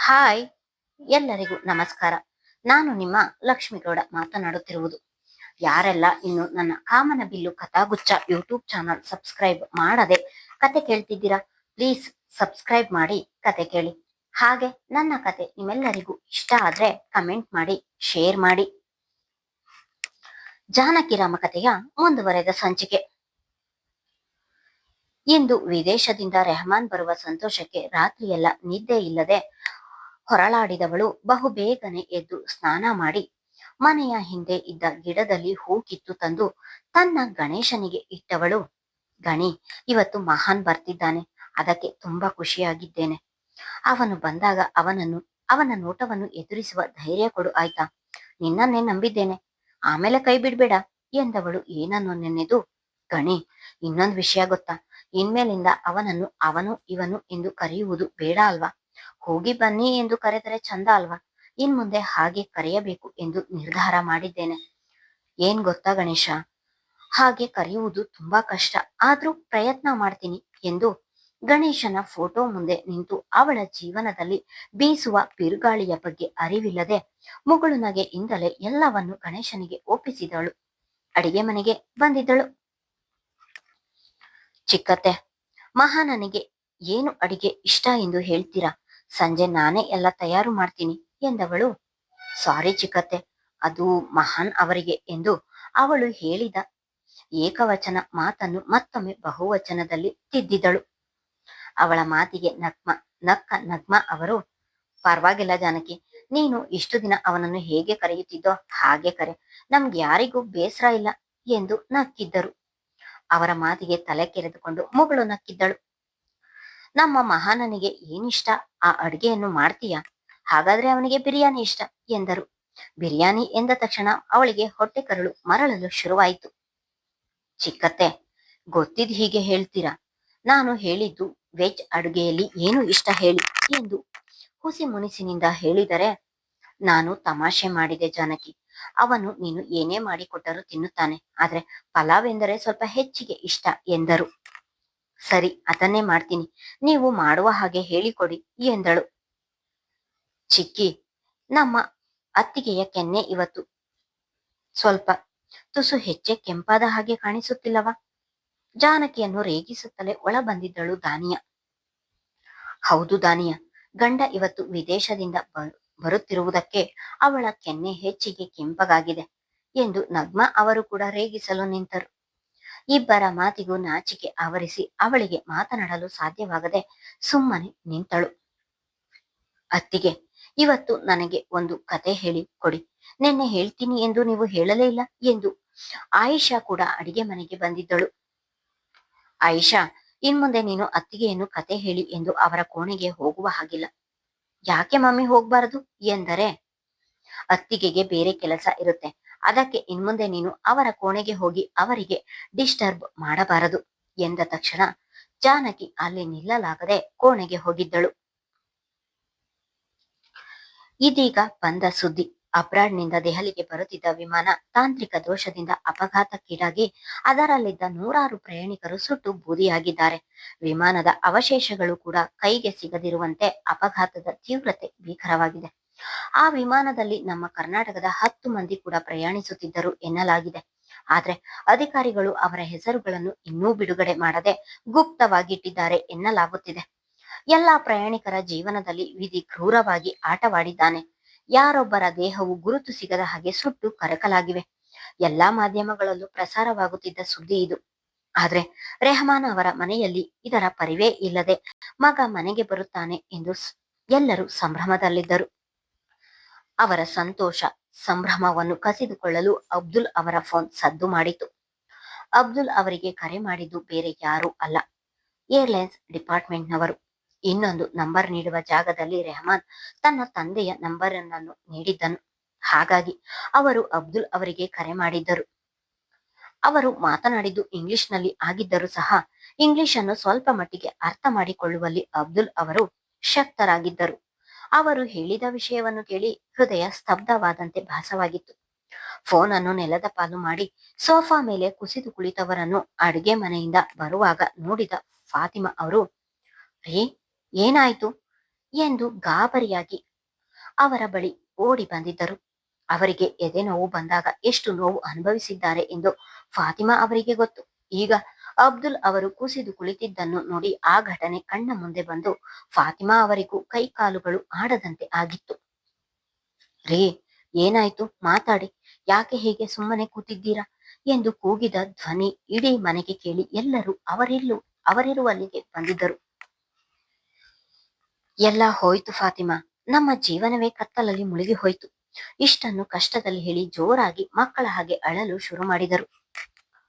Hi, ಎಲ್ಲರಿಗೂ ನಮಸ್ಕಾರ. ನಾನು ನಿಮ್ಮ ಲಕ್ಷ್ಮೀಗೌಡ ಮಾತನಾಡುತ್ತಿರುವುದು. ಯಾರೆಲ್ಲ ಇನ್ನು ನನ್ನ ಕಾಮನ ಬಿಲ್ಲು ಕಥಾಗುಚ್ಛ ಯೂಟ್ಯೂಬ್ ಚಾನಲ್ ಸಬ್ಸ್ಕ್ರೈಬ್ ಮಾಡದೆ ಕತೆ ಕೇಳ್ತಿದ್ದೀರಾ, ಪ್ಲೀಸ್ ಸಬ್ಸ್ಕ್ರೈಬ್ ಮಾಡಿ ಕತೆ ಕೇಳಿ. ಹಾಗೆ ನನ್ನ ಕತೆ ನಿಮ್ಮೆಲ್ಲರಿಗೂ ಇಷ್ಟ ಆದ್ರೆ ಕಮೆಂಟ್ ಮಾಡಿ, ಶೇರ್ ಮಾಡಿ. ಜಾನಕಿ ರಾಮ ಕಥೆಯ ಮುಂದುವರೆದ ಸಂಚಿಕೆ. ಇಂದು ವಿದೇಶದಿಂದ ರೆಹಮಾನ್ ಬರುವ ಸಂತೋಷಕ್ಕೆ ರಾತ್ರಿಯೆಲ್ಲ ನಿದ್ದೆ ಇಲ್ಲದೆ ಹೊರಳಾಡಿದವಳು ಬಹುಬೇಗನೆ ಎದ್ದು ಸ್ನಾನ ಮಾಡಿ ಮನೆಯ ಹಿಂದೆ ಇದ್ದ ಗಿಡದಲ್ಲಿ ಹೂ ಕಿತ್ತು ತಂದು ತನ್ನ ಗಣೇಶನಿಗೆ ಇಟ್ಟವಳು. ಗಣಿ, ಇವತ್ತು ಮಹಾನ್ ಬರ್ತಿದ್ದಾನೆ, ಅದಕ್ಕೆ ತುಂಬಾ ಖುಷಿಯಾಗಿದ್ದೇನೆ. ಅವನು ಬಂದಾಗ ಅವನ ನೋಟವನ್ನು ಎದುರಿಸುವ ಧೈರ್ಯ ಕೊಡು ಆಯ್ತಾ. ನಿನ್ನನ್ನೇ ನಂಬಿದ್ದೇನೆ, ಆಮೇಲೆ ಕೈ ಬಿಡ್ಬೇಡ ಎಂದವಳು ಏನನ್ನು ನೆನೆದು. ಗಣಿ, ಇನ್ನೊಂದು ವಿಷಯ ಗೊತ್ತಾ, ಇನ್ಮೇಲಿಂದ ಅವನನ್ನು ಅವನು ಇವನು ಎಂದು ಕರೆಯುವುದು ಬೇಡ ಅಲ್ವಾ. ಹೋಗಿ ಬನ್ನಿ ಎಂದು ಕರೆದರೆ ಚಂದ ಅಲ್ವಾ. ಇನ್ ಮುಂದೆ ಹಾಗೆ ಕರೆಯಬೇಕು ಎಂದು ನಿರ್ಧಾರ ಮಾಡಿದ್ದೇನೆ. ಏನ್ ಗೊತ್ತಾ ಗಣೇಶ, ಹಾಗೆ ಕರೆಯುವುದು ತುಂಬಾ ಕಷ್ಟ, ಆದ್ರೂ ಪ್ರಯತ್ನ ಮಾಡ್ತೀನಿ ಎಂದು ಗಣೇಶನ ಫೋಟೋ ಮುಂದೆ ನಿಂತು ಅವಳ ಜೀವನದಲ್ಲಿ ಬೀಸುವ ಬಿರುಗಾಳಿಯ ಬಗ್ಗೆ ಅರಿವಿಲ್ಲದೆ ಮುಗುಳು ನಗೆಯಿಂದಲೇ ಎಲ್ಲವನ್ನು ಗಣೇಶನಿಗೆ ಒಪ್ಪಿಸಿದಳು. ಅಡಿಗೆ ಮನೆಗೆ ಬಂದಿದ್ದಳು. ಚಿಕ್ಕತ್ತೆ, ಮಹಾನನಿಗೆ ಏನು ಅಡಿಗೆ ಇಷ್ಟ ಎಂದು ಹೇಳ್ತೀರಾ, ಸಂಜೆ ನಾನೇ ಎಲ್ಲ ತಯಾರು ಮಾಡ್ತೀನಿ ಎಂದವಳು. ಸಾರಿ ಚಿಕ್ಕತ್ತೆ, ಅದು ಮಹಾನ್ ಅವರಿಗೆ ಎಂದು ಅವಳು ಹೇಳಿದ ಏಕವಚನ ಮಾತನ್ನು ಮತ್ತೊಮ್ಮೆ ಬಹುವಚನದಲ್ಲಿ ತಿದ್ದಿದಳು. ಅವಳ ಮಾತಿಗೆ ನಕ್ಕ ನಗ್ಮ ಅವರು, ಪರವಾಗಿಲ್ಲ ಜಾನಕಿ, ನೀನು ಇಷ್ಟು ದಿನ ಅವನನ್ನು ಹೇಗೆ ಕರೆಯುತ್ತಿದ್ದೋ ಹಾಗೆ ಕರೆ, ನಮ್ಗೆ ಯಾರಿಗೂ ಬೇಸರ ಇಲ್ಲ ಎಂದು ನಕ್ಕಿದ್ದರು. ಅವರ ಮಾತಿಗೆ ತಲೆ ಕೆರೆದುಕೊಂಡು ಮುಗಳು ನಕ್ಕಿದ್ದಳು. ನಮ್ಮ ಮಹಾನನಿಗೆ ಏನಿಷ್ಟ ಆ ಅಡ್ಗೆಯನ್ನು ಮಾಡ್ತೀಯಾ, ಹಾಗಾದ್ರೆ ಅವನಿಗೆ ಬಿರಿಯಾನಿ ಇಷ್ಟ ಎಂದರು. ಬಿರಿಯಾನಿ ಎಂದ ತಕ್ಷಣ ಅವಳಿಗೆ ಹೊಟ್ಟೆ ಕರಳು ಮರಳಲು ಶುರುವಾಯಿತು. ಚಿಕ್ಕತ್ತೆ, ಗೊತ್ತಿದ್ ಹೀಗೆ ಹೇಳ್ತೀರಾ, ನಾನು ಹೇಳಿದ್ದು ವೆಜ್ ಅಡುಗೆಯಲ್ಲಿ ಏನು ಇಷ್ಟ ಹೇಳಿ ಎಂದು ಹುಸಿ ಮುನಿಸಿನಿಂದ ಹೇಳಿದರೆ. ನಾನು ತಮಾಷೆ ಮಾಡಿದೆ ಜಾನಕಿ, ಅವನು ನೀನು ಏನೇ ಮಾಡಿಕೊಟ್ಟರೂ ತಿನ್ನುತ್ತಾನೆ, ಆದ್ರೆ ಪಲಾವ್ ಎಂದರೆ ಸ್ವಲ್ಪ ಹೆಚ್ಚಿಗೆ ಇಷ್ಟ ಎಂದರು. ಸರಿ, ಅದನ್ನೇ ಮಾಡ್ತೀನಿ, ನೀವು ಮಾಡುವ ಹಾಗೆ ಹೇಳಿಕೊಡಿ ಎಂದಳು. ಚಿಕ್ಕಿ, ನಮ್ಮ ಅತ್ತಿಗೆಯ ಕೆನ್ನೆ ಇವತ್ತು ಸ್ವಲ್ಪ ತುಸು ಹೆಚ್ಚೆ ಕೆಂಪಾದ ಹಾಗೆ ಕಾಣಿಸುತ್ತಿಲ್ಲವಾ. ಜಾನಕಿಯನ್ನು ರೇಗಿಸುತ್ತಲೇ ಒಳ ಬಂದಿದ್ದಳು ದಾನಿಯ. ಹೌದು ದಾನಿಯ, ಗಂಡ ಇವತ್ತು ವಿದೇಶದಿಂದ ಬರುತ್ತಿರುವುದಕ್ಕೆ ಅವಳ ಕೆನ್ನೆ ಹೆಚ್ಚಿಗೆ ಕೆಂಪಗಾಗಿದೆ ಎಂದು ನಗ್ಮ ಅವರು ಕೂಡ ರೇಗಿಸಲು ನಿಂತರು. ಇಬ್ಬರ ಮಾತಿಗೂ ನಾಚಿಕೆ ಆವರಿಸಿ ಅವಳಿಗೆ ಮಾತನಾಡಲು ಸಾಧ್ಯವಾಗದೆ ಸುಮ್ಮನೆ ನಿಂತಳು. ಅತ್ತಿಗೆ, ಇವತ್ತು ನನಗೆ ಒಂದು ಕತೆ ಹೇಳಿ ಕೊಡಿ, ನಿನ್ನೆ ಹೇಳ್ತೀನಿ ಎಂದು ನೀವು ಹೇಳಲೇ ಇಲ್ಲ ಎಂದು ಆಯಿಷಾ ಕೂಡ ಅಡಿಗೆ ಮನೆಗೆ ಬಂದಿದ್ದಳು. ಆಯಿಷಾ, ಇನ್ಮುಂದೆ ನೀನು ಅತ್ತಿಗೆಯನ್ನು ಕತೆ ಹೇಳಿ ಎಂದು ಅವರ ಕೋಣೆಗೆ ಹೋಗುವ ಹಾಗಿಲ್ಲ. ಯಾಕೆ ಮಮ್ಮಿ ಹೋಗ್ಬಾರದು ಎಂದರೆ, ಅತ್ತಿಗೆಗೆ ಬೇರೆ ಕೆಲಸ ಇರುತ್ತೆ, ಅದಕ್ಕೆ ಇನ್ಮುಂದೆ ನೀನು ಅವರ ಕೋಣೆಗೆ ಹೋಗಿ ಅವರಿಗೆ ಡಿಸ್ಟರ್ಬ್ ಮಾಡಬಾರದು ಎಂದ ತಕ್ಷಣ ಜಾನಕಿ ಅಲ್ಲಿ ನಿಲ್ಲಲಾಗದೆ ಕೋಣೆಗೆ ಹೋಗಿದ್ದಳು. ಇದೀಗ ಬಂದ ಸುದ್ದಿ. ಅಬ್ರಾಡ್ನಿಂದ ದೆಹಲಿಗೆ ಬರುತ್ತಿದ್ದ ವಿಮಾನ ತಾಂತ್ರಿಕ ದೋಷದಿಂದ ಅಪಘಾತಕ್ಕೀಡಾಗಿ ಅದರಲ್ಲಿದ್ದ 100 ಪ್ರಯಾಣಿಕರು ಸುಟ್ಟು ಬೂದಿಯಾಗಿದ್ದಾರೆ. ವಿಮಾನದ ಅವಶೇಷಗಳು ಕೂಡ ಕೈಗೆ ಸಿಗದಿರುವಂತೆ ಅಪಘಾತದ ತೀವ್ರತೆ ಭೀಕರವಾಗಿದೆ. ಆ ವಿಮಾನದಲ್ಲಿ ನಮ್ಮ ಕರ್ನಾಟಕದ 10 ಮಂದಿ ಕೂಡ ಪ್ರಯಾಣಿಸುತ್ತಿದ್ದರು ಎನ್ನಲಾಗಿದೆ. ಆದ್ರೆ ಅಧಿಕಾರಿಗಳು ಅವರ ಹೆಸರುಗಳನ್ನು ಇನ್ನೂ ಬಿಡುಗಡೆ ಮಾಡದೆ ಗುಪ್ತವಾಗಿಟ್ಟಿದ್ದಾರೆ ಎನ್ನಲಾಗುತ್ತಿದೆ. ಎಲ್ಲಾ ಪ್ರಯಾಣಿಕರ ಜೀವನದಲ್ಲಿ ವಿಧಿ ಕ್ರೂರವಾಗಿ ಆಟವಾಡಿದ್ದಾನೆ. ಯಾರೊಬ್ಬರ ದೇಹವು ಗುರುತು ಸಿಗದ ಹಾಗೆ ಸುಟ್ಟು ಕರಕಲಾಗಿವೆ. ಎಲ್ಲಾ ಮಾಧ್ಯಮಗಳಲ್ಲೂ ಪ್ರಸಾರವಾಗುತ್ತಿದ್ದ ಸುದ್ದಿ ಇದು. ಆದ್ರೆ ರೆಹಮಾನ್ ಅವರ ಮನೆಯಲ್ಲಿ ಇದರ ಪರಿವೇ ಇಲ್ಲದೆ ಮಗ ಮನೆಗೆ ಬರುತ್ತಾನೆ ಎಂದು ಎಲ್ಲರೂ ಸಂಭ್ರಮದಲ್ಲಿದ್ದರು. ಅವರ ಸಂತೋಷ ಸಂಭ್ರಮವನ್ನು ಕಸಿದುಕೊಳ್ಳಲು ಅಬ್ದುಲ್ ಅವರ ಫೋನ್ ಸದ್ದು ಮಾಡಿತು. ಅಬ್ದುಲ್ ಅವರಿಗೆ ಕರೆ ಮಾಡಿದ್ದು ಬೇರೆ ಯಾರೂ ಅಲ್ಲ, ಏರ್ಲೈನ್ಸ್ ಡಿಪಾರ್ಟ್ಮೆಂಟ್ನವರು. ಇನ್ನೊಂದು ನಂಬರ್ ನೀಡುವ ಜಾಗದಲ್ಲಿ ರೆಹಮಾನ್ ತನ್ನ ತಂದೆಯ ನಂಬರ್ ಅನ್ನು ನೀಡಿದ್ದನು. ಹಾಗಾಗಿ ಅವರು ಅಬ್ದುಲ್ ಅವರಿಗೆ ಕರೆ ಮಾಡಿದ್ದರು. ಅವರು ಮಾತನಾಡಿದ್ದು ಇಂಗ್ಲಿಷ್ನಲ್ಲಿ ಆಗಿದ್ದರೂ ಸಹ ಇಂಗ್ಲಿಷ್ ಅನ್ನು ಸ್ವಲ್ಪ ಮಟ್ಟಿಗೆ ಅರ್ಥ ಮಾಡಿಕೊಳ್ಳುವಲ್ಲಿ ಅಬ್ದುಲ್ ಅವರು ಶಕ್ತರಾಗಿದ್ದರು. ಅವರು ಹೇಳಿದ ವಿಷಯವನ್ನು ಕೇಳಿ ಹೃದಯ ಸ್ತಬ್ಧವಾದಂತೆ ಭಾಸವಾಗಿತ್ತು. ಫೋನ್ ಅನ್ನು ನೆಲದ ಪಾಲು ಮಾಡಿ ಸೋಫಾ ಮೇಲೆ ಕುಸಿದು ಕುಳಿತವರನ್ನು ಅಡುಗೆ ಮನೆಯಿಂದ ಬರುವಾಗ ನೋಡಿದ ಫಾತಿಮಾ ಅವರು, ಏನಾಯ್ತು, ಎಂದು ಗಾಬರಿಯಾಗಿ ಅವರ ಬಳಿ ಓಡಿ ಬಂದಿದ್ದರು. ಅವರಿಗೆ ಎದೆ ನೋವು ಬಂದಾಗ ಎಷ್ಟು ನೋವು ಅನುಭವಿಸಿದ್ದಾರೆ ಎಂದು ಫಾತಿಮಾ ಅವರಿಗೆ ಗೊತ್ತು. ಈಗ ಅಬ್ದುಲ್ ಅವರು ಕುಸಿದು ಕುಳಿತಿದ್ದನ್ನು ನೋಡಿ ಆ ಘಟನೆ ಕಣ್ಣ ಮುಂದೆ ಬಂದು ಫಾತಿಮಾ ಅವರಿಗೂ ಕೈ ಕಾಲುಗಳು ಆಡದಂತೆ ಆಗಿತ್ತು. ರೇ, ಏನಾಯ್ತು? ಮಾತಾಡಿ, ಯಾಕೆ ಹೀಗೆ ಸುಮ್ಮನೆ ಕೂತಿದ್ದೀರಾ ಎಂದು ಕೂಗಿದ ಧ್ವನಿ ಇಡೀ ಮನೆಗೆ ಕೇಳಿ ಎಲ್ಲರೂ ಅವರಿರುವಲ್ಲಿಗೆ ಬಂದಿದ್ದರು. ಎಲ್ಲ ಹೋಯ್ತು ಫಾತಿಮಾ, ನಮ್ಮ ಜೀವನವೇ ಕತ್ತಲಲ್ಲಿ ಮುಳುಗಿ ಹೋಯ್ತು. ಇಷ್ಟನ್ನು ಕಷ್ಟದಲ್ಲಿ ಹೇಳಿ ಜೋರಾಗಿ ಮಕ್ಕಳ ಹಾಗೆ ಅಳಲು ಶುರು ಮಾಡಿದರು.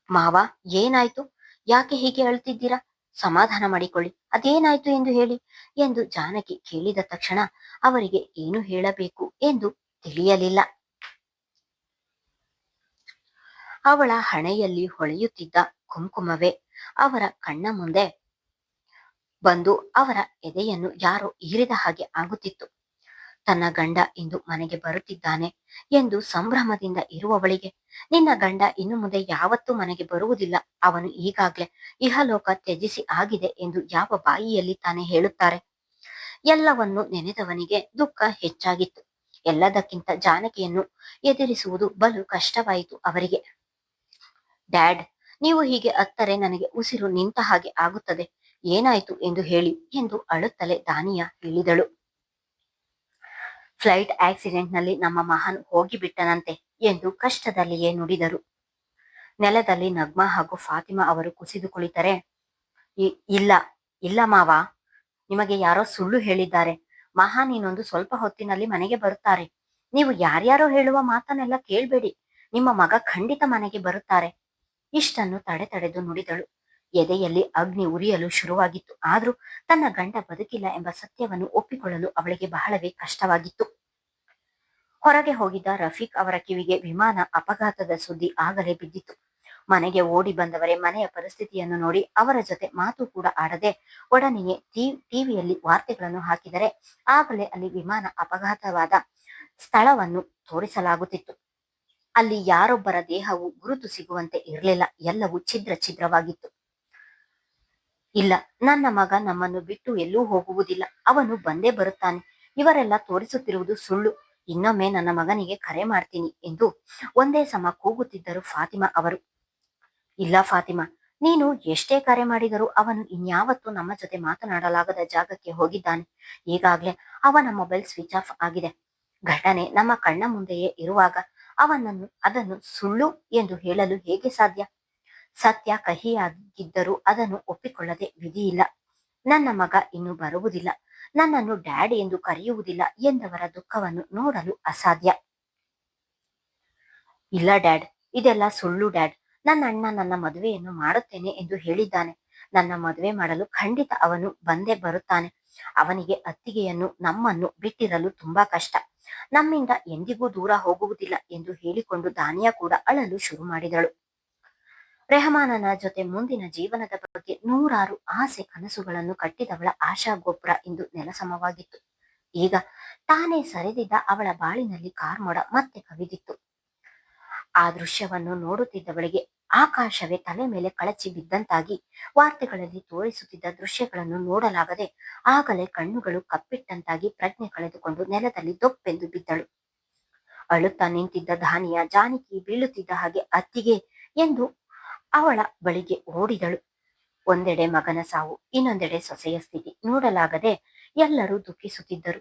ಮಾವ, ಏನಾಯ್ತು? ಯಾಕೆ ಹೀಗೆ ಅಳ್ತಿದ್ದೀರಾ? ಸಮಾಧಾನ ಮಾಡಿಕೊಳ್ಳಿ, ಅದೇನಾಯ್ತು ಎಂದು ಹೇಳಿ ಎಂದು ಜಾನಕಿ ಕೇಳಿದ ತಕ್ಷಣ ಅವರಿಗೆ ಏನು ಹೇಳಬೇಕು ಎಂದು ತಿಳಿಯಲಿಲ್ಲ. ಅವಳ ಹಣೆಯಲ್ಲಿ ಹೊಳೆಯುತ್ತಿದ್ದ ಕುಂಕುಮವೇ ಅವರ ಕಣ್ಣ ಮುಂದೆ ಬಂದು ಅವರ ಎದೆಯನ್ನು ಯಾರೋ ಈರಿದ ಹಾಗೆ ಆಗುತ್ತಿತ್ತು. ತನ್ನ ಗಂಡ ಇಂದು ಮನೆಗೆ ಬರುತ್ತಿದ್ದಾನೆ ಎಂದು ಸಂಭ್ರಮದಿಂದ ಇರುವವಳಿಗೆ, ನಿನ್ನ ಗಂಡ ಇನ್ನು ಮುಂದೆ ಯಾವತ್ತೂ ಮನೆಗೆ ಬರುವುದಿಲ್ಲ, ಅವನು ಈಗಾಗ್ಲೇ ಇಹಲೋಕ ತ್ಯಜಿಸಿ ಆಗಿದೆ ಎಂದು ಯಾವ ಬಾಯಿಯಲ್ಲಿ ತಾನೇ ಹೇಳುತ್ತಾರೆ? ಎಲ್ಲವನ್ನು ನೆನೆದವನಿಗೆ ದುಃಖ ಹೆಚ್ಚಾಗಿತ್ತು. ಎಲ್ಲದಕ್ಕಿಂತ ಜಾನಕಿಯನ್ನು ಎದುರಿಸುವುದು ಬಲು ಕಷ್ಟವಾಯಿತು ಅವರಿಗೆ. ಡ್ಯಾಡ್, ನೀವು ಹೀಗೆ ಅತ್ತರೆ ನನಗೆ ಉಸಿರು ನಿಂತ ಹಾಗೆ ಆಗುತ್ತದೆ, ಏನಾಯ್ತು ಎಂದು ಹೇಳಿ ಎಂದು ಅಳುತ್ತಲೇ ದಾನಿಯಾ ಹೇಳಿದಳು. ಫ್ಲೈಟ್ ಆಕ್ಸಿಡೆಂಟ್ ನಲ್ಲಿ ನಮ್ಮ ಮಹಾನ್ ಹೋಗಿಬಿಟ್ಟನಂತೆ ಎಂದು ಕಷ್ಟದಲ್ಲಿಯೇ ನುಡಿದರು. ನೆಲದಲ್ಲಿ ನಗ್ಮಾ ಹಾಗೂ ಫಾತಿಮಾ ಅವರು ಕುಸಿದು ಕುಳಿತರೆ, ಇಲ್ಲ ಇಲ್ಲ ಮಾವ, ನಿಮಗೆ ಯಾರೋ ಸುಳ್ಳು ಹೇಳಿದ್ದಾರೆ. ಮಹಾನ್ ಇನ್ನೊಂದು ಸ್ವಲ್ಪ ಹೊತ್ತಿನಲ್ಲಿ ಮನೆಗೆ ಬರುತ್ತಾರೆ. ನೀವು ಯಾರ್ಯಾರೋ ಹೇಳುವ ಮಾತನ್ನೆಲ್ಲ ಕೇಳ್ಬೇಡಿ, ನಿಮ್ಮ ಮಗ ಖಂಡಿತ ಮನೆಗೆ ಬರುತ್ತಾರೆ. ಇಷ್ಟನ್ನು ತಡೆದು ನುಡಿದಳು. ಎದೆಯಲ್ಲಿ ಅಗ್ನಿ ಉರಿಯಲು ಶುರುವಾಗಿತ್ತು. ಆದ್ರೂ ತನ್ನ ಗಂಡ ಬದುಕಿಲ್ಲ ಎಂಬ ಸತ್ಯವನ್ನು ಒಪ್ಪಿಕೊಳ್ಳಲು ಅವಳಿಗೆ ಬಹಳವೇ ಕಷ್ಟವಾಗಿತ್ತು. ಹೊರಗೆ ಹೋಗಿದ್ದ ರಫೀಕ್ ಅವರ ಕಿವಿಗೆ ವಿಮಾನ ಅಪಘಾತದ ಸುದ್ದಿ ಆಗಲೇ ಬಿದ್ದಿತ್ತು. ಮನೆಗೆ ಓಡಿ ಬಂದವರೇ ಮನೆಯ ಪರಿಸ್ಥಿತಿಯನ್ನು ನೋಡಿ ಅವರ ಜೊತೆ ಮಾತು ಕೂಡ ಆಡದೆ ಒಡನೆಯೇ ಟಿವಿಯಲ್ಲಿ ವಾರ್ತೆಗಳನ್ನು ಹಾಕಿದರೆ ಆಗಲೇ ಅಲ್ಲಿ ವಿಮಾನ ಅಪಘಾತವಾದ ಸ್ಥಳವನ್ನು ತೋರಿಸಲಾಗುತ್ತಿತ್ತು. ಅಲ್ಲಿ ಯಾರೊಬ್ಬರ ದೇಹವು ಗುರುತು ಸಿಗುವಂತೆ ಇರಲಿಲ್ಲ. ಎಲ್ಲವೂ ಛಿದ್ರವಾಗಿತ್ತು. ಇಲ್ಲ, ನನ್ನ ಮಗ ನಮ್ಮನ್ನು ಬಿಟ್ಟು ಎಲ್ಲೂ ಹೋಗುವುದಿಲ್ಲ, ಅವನು ಬಂದೇ ಬರುತ್ತಾನೆ. ಇವರೆಲ್ಲ ತೋರಿಸುತ್ತಿರುವುದು ಸುಳ್ಳು. ಇನ್ನೊಮ್ಮೆ ನನ್ನ ಮಗನಿಗೆ ಕರೆ ಮಾಡ್ತೀನಿ ಎಂದು ಒಂದೇ ಸಮ ಕೂಗುತ್ತಿದ್ದರು ಫಾತಿಮಾ ಅವರು. ಇಲ್ಲ ಫಾತಿಮಾ, ನೀನು ಎಷ್ಟೇ ಕರೆ ಮಾಡಿದರೂ ಅವನು ಇನ್ಯಾವತ್ತೂ ನಮ್ಮ ಜೊತೆ ಮಾತನಾಡಲಾಗದ ಜಾಗಕ್ಕೆ ಹೋಗಿದ್ದಾನೆ. ಈಗಾಗ್ಲೇ ಅವನ ಮೊಬೈಲ್ ಸ್ವಿಚ್ ಆಫ್ ಆಗಿದೆ. ಘಟನೆ ನಮ್ಮ ಕಣ್ಣ ಮುಂದೆಯೇ ಇರುವಾಗ ಅದನ್ನು ಸುಳ್ಳು ಎಂದು ಹೇಳಲು ಹೇಗೆ ಸಾಧ್ಯ? ಸತ್ಯ ಕಹಿಯಾಗಿದ್ದರೂ ಅದನ್ನು ಒಪ್ಪಿಕೊಳ್ಳದೆ ವಿಧಿಯಿಲ್ಲ. ನನ್ನ ಮಗ ಇನ್ನು ಬರುವುದಿಲ್ಲ, ನನ್ನನ್ನು ಡ್ಯಾಡ್ ಎಂದು ಕರೆಯುವುದಿಲ್ಲ ಎಂದವರ ದುಃಖವನ್ನು ನೋಡಲು ಅಸಾಧ್ಯ. ಇಲ್ಲ ಡ್ಯಾಡ್, ಇದೆಲ್ಲ ಸುಳ್ಳು ಡ್ಯಾಡ್. ನನ್ನ ಅಣ್ಣ ನನ್ನ ಮದುವೆಯನ್ನು ಮಾಡುತ್ತೇನೆ ಎಂದು ಹೇಳಿದ್ದಾನೆ. ನನ್ನ ಮದುವೆ ಮಾಡಲು ಖಂಡಿತ ಅವನು ಬಂದೇ ಬರುತ್ತಾನೆ. ಅವನಿಗೆ ಅತ್ತಿಗೆಯನ್ನು ನಮ್ಮನ್ನು ಬಿಟ್ಟಿರಲು ತುಂಬಾ ಕಷ್ಟ. ನಮ್ಮಿಂದ ಎಂದಿಗೂ ದೂರ ಹೋಗುವುದಿಲ್ಲ ಎಂದು ಹೇಳಿಕೊಂಡು ದಾನಿಯಾ ಕೂಡ ಅಳಲು ಶುರು ಮಾಡಿದಳು. ರೆಹಮಾನನ ಜೊತೆ ಮುಂದಿನ ಜೀವನದ ಬಗ್ಗೆ ನೂರಾರು ಆಸೆ ಕನಸುಗಳನ್ನು ಕಟ್ಟಿದವಳ ಆಶಾ ಗೋಪುರ ಇಂದು ನೆಲಸಮವಾಗಿತ್ತು. ಈಗ ತಾನೇ ಸರಿದಿದ್ದ ಅವಳ ಬಾಳಿನಲ್ಲಿ ಕಾರ್ಮೋಡ ಮತ್ತೆ ಕವಿದಿತ್ತು. ಆ ದೃಶ್ಯವನ್ನು ನೋಡುತ್ತಿದ್ದವಳಿಗೆ ಆಕಾಶವೇ ತಲೆ ಮೇಲೆ ಕಳಚಿ ಬಿದ್ದಂತಾಗಿ ವಾರ್ತೆಗಳಲ್ಲಿ ತೋರಿಸುತ್ತಿದ್ದ ದೃಶ್ಯಗಳನ್ನು ನೋಡಲಾಗದೆ ಆಗಲೇ ಕಣ್ಣುಗಳು ಕಪ್ಪಿಟ್ಟಂತಾಗಿ ಪ್ರಜ್ಞೆ ಕಳೆದುಕೊಂಡು ನೆಲದಲ್ಲಿ ದೊಪ್ಪೆಂದು ಬಿದ್ದಳು. ಅಳುತ್ತಾ ನಿಂತಿದ್ದ ಧಾನಿಯ ಜಾನಕಿ ಬೀಳುತ್ತಿದ್ದ ಹಾಗೆ ಅತ್ತಿಗೆ ಎಂದು ಅವಳ ಬಳಿಗೆ ಓಡಿದಳು. ಒಂದೆಡೆ ಮಗನ ಸಾವು, ಇನ್ನೊಂದೆಡೆ ಸೊಸೆಯ ಸ್ಥಿತಿ ನೋಡಲಾಗದೆ ಎಲ್ಲರೂ ದುಃಖಿಸುತ್ತಿದ್ದರು.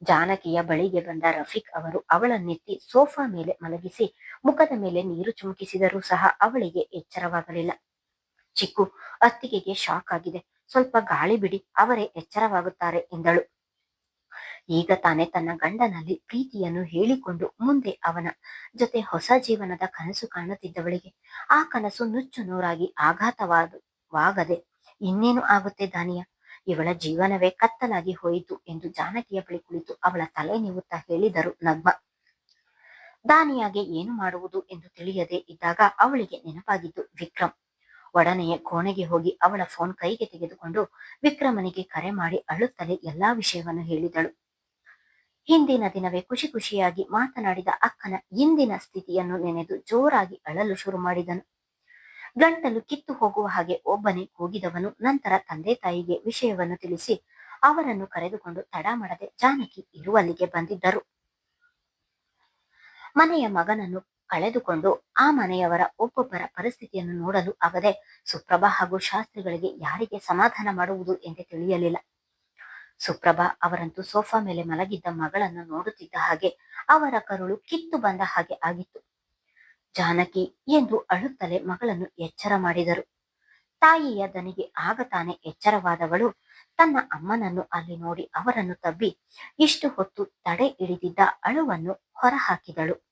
ಜಾನಕಿಯ ಬಳಿಗೆ ಬಂದ ರಫೀಕ್ ಅವರು ಅವಳನ್ನೆತ್ತಿ ಸೋಫಾ ಮೇಲೆ ಮಲಗಿಸಿ ಮುಖದ ಮೇಲೆ ನೀರು ಚುಮುಕಿಸಿದರೂ ಸಹ ಅವಳಿಗೆ ಎಚ್ಚರವಾಗಲಿಲ್ಲ. ಚಿಕ್ಕು, ಅತ್ತಿಗೆಗೆ ಶಾಕ್ ಆಗಿದೆ, ಸ್ವಲ್ಪ ಗಾಳಿ ಬಿಡಿ, ಅವರೇ ಎಚ್ಚರವಾಗುತ್ತಾರೆ ಎಂದಳು. ಈಗ ತಾನೇ ತನ್ನ ಗಂಡನಲ್ಲಿ ಪ್ರೀತಿಯನ್ನು ಹೇಳಿಕೊಂಡು ಮುಂದೆ ಅವನ ಜೊತೆ ಹೊಸ ಜೀವನದ ಕನಸು ಕಾಣುತ್ತಿದ್ದವಳಿಗೆ ಆ ಕನಸು ನುಚ್ಚು ನೂರಾಗಿ ಆಘಾತವಾಗದೆ ಇನ್ನೇನು ಆಗುತ್ತೆ ದಾನಿಯಾ? ಇವಳ ಜೀವನವೇ ಕತ್ತಲಾಗಿ ಹೋಯಿತು ಎಂದು ಜಾನಕಿಯ ಬಳಿ ಕುಳಿತು ಅವಳ ತಲೆ ನೀವುತ್ತಾ ಹೇಳಿದರು ನಗ್ಮಾ. ದಾನಿಯಾಗೆ ಏನು ಮಾಡುವುದು ಎಂದು ತಿಳಿಯದೆ ಇದ್ದಾಗ ಅವಳಿಗೆ ನೆನಪಾಗಿದ್ದು ವಿಕ್ರಮ್. ಒಡನೆಯೇ ಕೋಣೆಗೆ ಹೋಗಿ ಅವಳ ಫೋನ್ ಕೈಗೆ ತೆಗೆದುಕೊಂಡು ವಿಕ್ರಮನಿಗೆ ಕರೆ ಮಾಡಿ ಅಳುತ್ತಲೇ ಎಲ್ಲಾ ವಿಷಯವನ್ನು ಹೇಳಿದಳು. ಹಿಂದಿನ ದಿನವೇ ಖುಷಿಯಾಗಿ ಮಾತನಾಡಿದ ಅಕ್ಕನ ಇಂದಿನ ಸ್ಥಿತಿಯನ್ನು ನೆನೆದು ಜೋರಾಗಿ ಅಳಲು ಶುರು ಮಾಡಿದನು. ಗಂಟಲು ಕಿತ್ತು ಹೋಗುವ ಹಾಗೆ ಒಬ್ಬನೇ ಕೂಗಿದವನು ನಂತರ ತಂದೆ ತಾಯಿಗೆ ವಿಷಯವನ್ನು ತಿಳಿಸಿ ಅವರನ್ನು ಕರೆದುಕೊಂಡು ತಡ ಮಾಡದೆ ಜಾನಕಿ ಇರುವಲ್ಲಿಗೆ ಬಂದಿದ್ದರು. ಮನೆಯ ಮಗನನ್ನು ಕಳೆದುಕೊಂಡು ಆ ಮನೆಯವರ ಒಬ್ಬೊಬ್ಬರ ಪರಿಸ್ಥಿತಿಯನ್ನು ನೋಡಲು ಆಗದೆ ಸುಪ್ರಭಾ ಹಾಗೂ ಶಾಸ್ತ್ರಿಗಳಿಗೆ ಯಾರಿಗೆ ಸಮಾಧಾನ ಮಾಡುವುದು ಎಂದೇ ತಿಳಿಯಲಿಲ್ಲ. ಸುಪ್ರಭಾ ಅವರಂತೂ ಸೋಫಾ ಮೇಲೆ ಮಲಗಿದ್ದ ಮಗಳನ್ನು ನೋಡುತ್ತಿದ್ದ ಹಾಗೆ ಅವರ ಕರುಳು ಕಿತ್ತು ಬಂದ ಹಾಗೆ ಆಗಿತ್ತು. ಜಾನಕಿ ಎಂದು ಅಳುತ್ತಲೇ ಮಗಳನ್ನು ಎಚ್ಚರ ಮಾಡಿದರು. ತಾಯಿಯ ದನಿಗೆ ಆಗ ತಾನೇ ಎಚ್ಚರವಾದವಳು ತನ್ನ ಅಮ್ಮನನ್ನು ಅಲ್ಲಿ ನೋಡಿ ಅವರನ್ನು ತಬ್ಬಿ ಇಷ್ಟು ಹೊತ್ತು ತಡೆ ಹಿಡಿದಿದ್ದ ಅಳುವನ್ನು ಹೊರಹಾಕಿದಳು.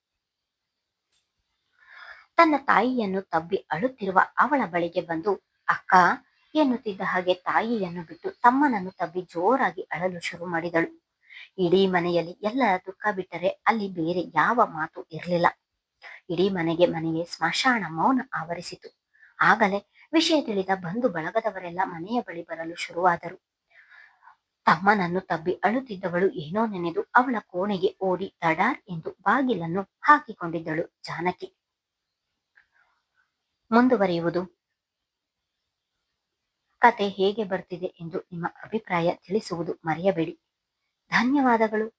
ತನ್ನ ತಾಯಿಯನ್ನು ತಬ್ಬಿ ಅಳುತ್ತಿರುವ ಅವಳ ಬಳಿಗೆ ಬಂದು ಅಕ್ಕ ಎನ್ನುತ್ತಿದ್ದ ಹಾಗೆ ತಾಯಿಯನ್ನು ಬಿಟ್ಟು ತಮ್ಮನನ್ನು ತಬ್ಬಿ ಜೋರಾಗಿ ಅಳಲು ಶುರು ಮಾಡಿದಳು. ಇಡೀ ಮನೆಯಲ್ಲಿ ಎಲ್ಲರ ದುಃಖ ಬಿಟ್ಟರೆ ಅಲ್ಲಿ ಬೇರೆ ಯಾವ ಮಾತು ಇರಲಿಲ್ಲ. ಇಡೀ ಮನೆಗೆ ಸ್ಮಶಾನ ಮೌನ ಆವರಿಸಿತು. ಆಗಲೇ ವಿಷಯ ತಿಳಿದ ಬಂಧು ಬಳಗದವರೆಲ್ಲ ಮನೆಯ ಬಳಿ ಬರಲು ಶುರುವಾದರು. ತಮ್ಮನನ್ನು ತಬ್ಬಿ ಅಳುತ್ತಿದ್ದವಳು ಏನೋ ನೆನೆದು ಅವಳ ಕೋಣೆಗೆ ಓಡಿ ದಡಾರ್ ಎಂದು ಬಾಗಿಲನ್ನು ಹಾಕಿಕೊಂಡಿದ್ದಳು ಜಾನಕಿ. ಮುಂದುವರಿಯುವುದು. ಕತೆ ಹೇಗೆ ಬರ್ತಿದೆ ಎಂದು ನಿಮ್ಮ ಅಭಿಪ್ರಾಯ ತಿಳಿಸುವುದು ಮರೆಯಬೇಡಿ. ಧನ್ಯವಾದಗಳು.